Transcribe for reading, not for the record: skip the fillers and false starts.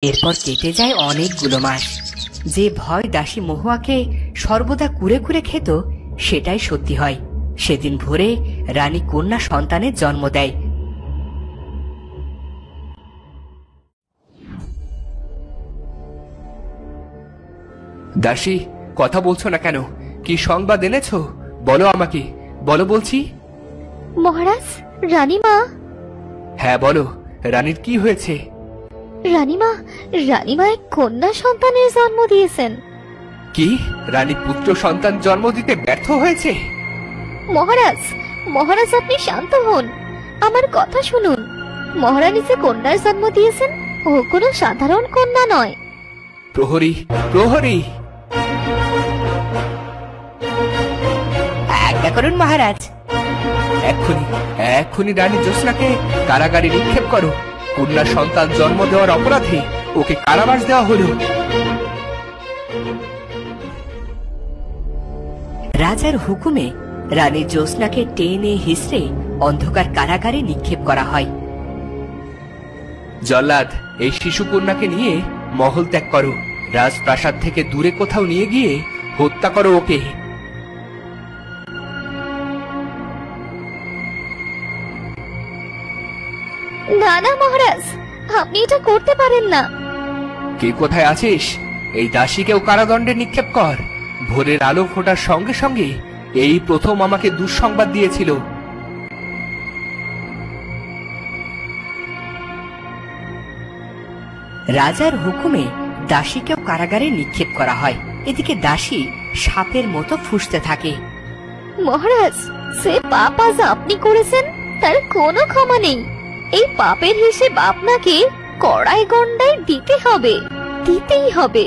এরপর কেটে যায় অনেকগুলো মাস। যে ভয় দাসী মহুয়াকে সর্বদা কুরে কুরে খেত সেটাই সত্যি হয়। সেদিন ভোরে রানী কন্যা সন্তানের জন্ম দেয়। দাসী, কথা বলছো না কেন? কি সংবাদ এনেছো? বলো আমাকে, বলো বলছি। মহারাজ, রানীমা। হ্যাঁ বলো, রানীর কি হয়েছে? রানীমা এক কন্যা সন্তানের জন্ম দিয়েছেন। কি, রানী পুত্র সন্তান জন্ম দিতে ব্যর্থ হয়েছে? মহারাজ আপনি শান্ত হন, আমার কথা শুনুন। মহারানী যে কন্যার জন্ম দিয়েছেন ও কোনো সাধারণ কন্যা নয়। প্রহরী, প্রহরী! আজ্ঞা করুন মহারাজ। এক্ষুনি রানী জ্যোৎস্নাকে কারাগারে নিক্ষেপ করো। কন্যা সন্তান জন্ম দেওয়ার অপরাধে ওকে কারাবাস দেওয়া হলো। রাজার হুকুমে রানী জ্যোৎস্নাকে টেনে হিসড়ে অন্ধকার কারাগারে নিক্ষেপ করা হয়। জল্লাদ, এই শিশু কন্যাকে নিয়ে মহল ত্যাগ করো। রাজপ্রাসাদ থেকে দূরে কোথাও নিয়ে গিয়ে হত্যা করো ওকে। না না মহারাজ, আপনি এটা করতে পারেন না। কে কোথায় আছিস? এই দাসীকেও কারাদণ্ডে নিক্ষেপ কর। ভোরের আলো ফোটার সঙ্গে সঙ্গে এই প্রথম আমাকে দুঃসংবাদ দিয়েছিল। রাজার হুকুমে দাসীকেও কারাগারে নিক্ষেপ করা হয়। এদিকে দাসী সাপের মতো ফুঁসতে থাকে। মহারাজ, সে পাপ আজ আপনি করেছেন তার কোনো ক্ষমা নেই। এই পাপের হিসেব আপনাকে কড়াই গন্ডায় দিতেই হবে।